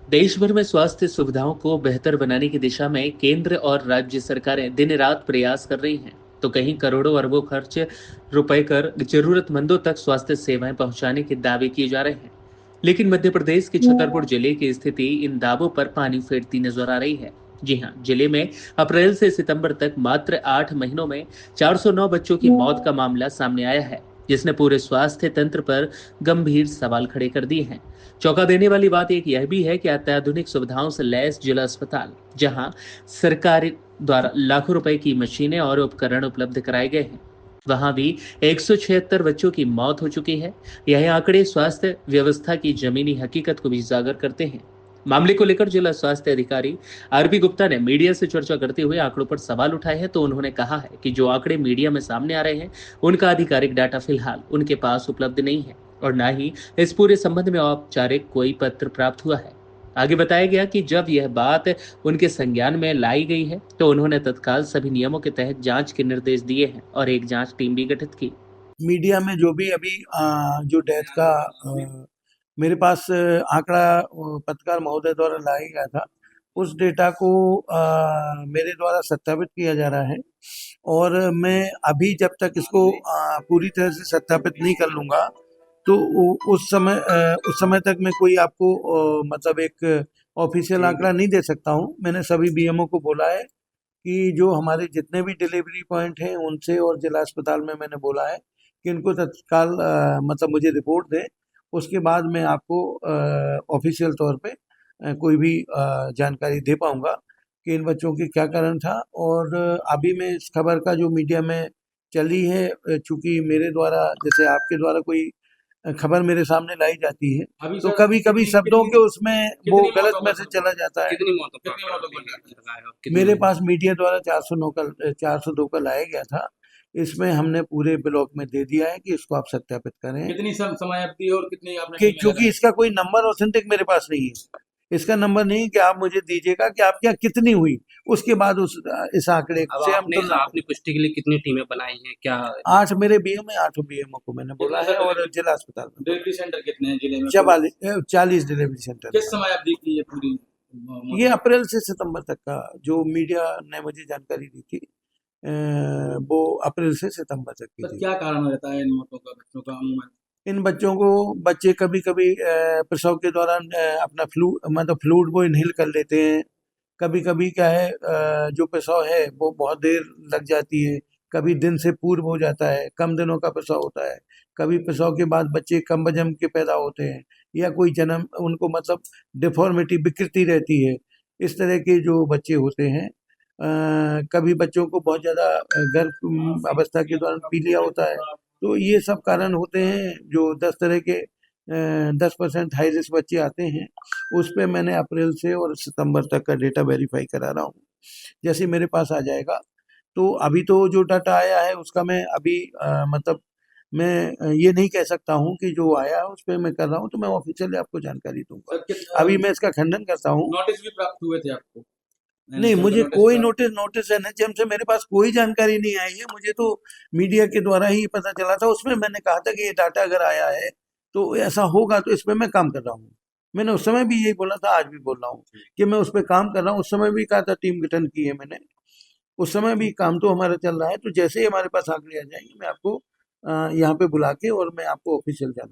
देश भर में स्वास्थ्य सुविधाओं को बेहतर बनाने की दिशा में केंद्र और राज्य सरकारें दिन रात प्रयास कर रही हैं। तो कहीं करोड़ों अरबों खर्च रुपए कर जरूरतमंदों तक स्वास्थ्य सेवाएं पहुंचाने के दावे किए जा रहे हैं। लेकिन मध्य प्रदेश के छतरपुर जिले की स्थिति इन दावों पर पानी फेरती नजर आ रही है। जी हां, जिले में अप्रैल से सितंबर तक मात्र 8 महीनों में 409 बच्चों की मौत का मामला सामने आया है, जिसने पूरे स्वास्थ्य तंत्र पर गंभीर सवाल खड़े कर दिए हैं। चौंका देने वाली बात एक यह भी है कि अत्याधुनिक सुविधाओं से लैस जिला अस्पताल, जहां सरकार द्वारा लाखों रुपए की मशीनें और उपकरण उपलब्ध कराए गए हैं, वहां भी 176 बच्चों की मौत हो चुकी है। यह आंकड़े स्वास्थ्य व्यवस्था की जमीनी हकीकत को भी उजागर करते हैं। मामले को लेकर जिला स्वास्थ्य अधिकारी आरपी गुप्ता ने मीडिया से चर्चा करते हुए आंकड़ों पर सवाल उठाए हैं। तो उन्होंने कहा है कि जो आंकड़े मीडिया में सामने आ रहे हैं, उनका आधिकारिक डाटा फिलहाल उनके पास उपलब्ध नहीं है और न ही इस पूरे संबंध में औपचारिक कोई पत्र प्राप्त हुआ है। आगे बताया गया कि जब यह बात उनके संज्ञान में लाई गई है, तो उन्होंने तत्काल सभी नियमों के तहत जांच के निर्देश दिए हैं और एक जांच टीम भी गठित की। मीडिया में जो भी अभी जो डेथ का मेरे पास आंकड़ा पत्रकार महोदय द्वारा लाया गया था, उस डेटा को मेरे द्वारा सत्यापित किया जा रहा है। और मैं अभी जब तक इसको पूरी तरह से सत्यापित नहीं कर लूँगा, तो उस समय तक मैं कोई आपको मतलब एक ऑफिशियल आंकड़ा नहीं दे सकता हूँ। मैंने सभी बीएमओ को बोला है कि जो हमारे जितने भी डिलीवरी पॉइंट हैं उनसे, और जिला अस्पताल में मैंने बोला है कि इनको तत्काल मतलब मुझे रिपोर्ट दें। उसके बाद मैं आपको ऑफिशियल तौर पे कोई भी जानकारी दे पाऊंगा कि इन बच्चों के क्या कारण था। और अभी मैं इस खबर का जो मीडिया में चली है, चूंकि मेरे द्वारा जैसे आपके द्वारा कोई खबर मेरे सामने लाई जाती है, अभी तो सर कभी कभी कितनी शब्दों कितनी के उसमें वो कितनी गलत मौतों का मैसेज चला जाता है। कितनी मौतों का लगाया और कितने मेरे लोग? पास मीडिया द्वारा 402 का लाया गया था। इसमें हमने पूरे ब्लॉक में दे दिया है कि इसको आप सत्यापित करें, कितनी समय अवधि और कितनी आपने कि टीमें चूंकि लगाई? इसका कोई नंबर ऑथेंटिक मेरे पास नहीं है। इसका नंबर नहीं कि आप मुझे दीजिएगा कि आपके यहाँ कितनी हुई, उसके बाद इस आंकड़े अब से हम आपने तुलना आपने करें। पुष्टि के लिए कितनी टीमें बनाई हैं क्या? 8 मेरे बीएम है, 8 बीएमओ को मैंने बोला कितने है सर और डिलीवरी जिला अस्पताल में बोला डिलीवरी सेंटर कितने हैं जिले में है। कुल? 40 डिलीवरी सेंटर किस है। समय अवधि की ये पूरी ये मौतों की? अप्रैल से सितंबर तक का जो मीडिया ने मुझे जानकारी दी थी, वो अप्रैल से सितंबर तक की सर थी। क्या कारण रहता है इन मौतों का बच्चों का अमूमन? इन बच्चों को, बच्चे कभी कभी प्रसव के दौरान अपना मतलब फ्लूइड वो इनहेल कर लेते हैं। कभी कभी क्या है, जो प्रसव है वो बहुत देर लग जाती है। कभी दिन से पूर्व हो जाता है, कम दिनों का प्रसव होता है। कभी प्रसव के बाद बच्चे कम वजन के पैदा होते हैं, या कोई जन्म उनको मतलब डिफॉर्मिटी, विकृति रहती है। इस तरह के जो बच्चे होते हैं, कभी बच्चों को बहुत ज़्यादा गर्भ अवस्था के दौरान पीलिया होता है। तो ये सब कारण होते हैं। जो 10 तरह के 10% हाई रिस्क बच्चे आते हैं, उस पे मैंने अप्रैल से और सितंबर तक का डेटा वेरीफाई करा रहा हूँ। जैसे मेरे पास आ जाएगा, तो अभी तो जो डाटा आया है उसका मैं अभी मतलब मैं ये नहीं कह सकता हूँ कि जो आया है उस पे मैं कर रहा हूँ, तो मैं ऑफिशियली आपको जानकारी दूंगा। सर अभी मैं इसका खंडन करता हूँ। नोटिस भी प्राप्त हुए थे आपको? नहीं, एनएचएम का मुझे नोटिस कोई प्राप्त? नोटिस एनएचएम से मेरे पास कोई जानकारी नहीं आई है। मुझे तो मीडिया के द्वारा ही पता चला था। उसमें मैंने कहा था कि ये डाटा अगर आया है तो ऐसा होगा, तो इस पे मैं काम कर रहा हूँ। मैंने उस समय भी यही बोला था, आज भी बोल रहा हूँ कि मैं उस पे काम कर रहा हूँ। उस समय भी कहा था, टीम गठन की है मैंने। उस समय भी काम तो हमारा चल रहा है। तो जैसे ही हमारे पास आंकड़े आ जाएंगे, मैं आपको यहाँ पे बुला के और मैं आपको ऑफिशियल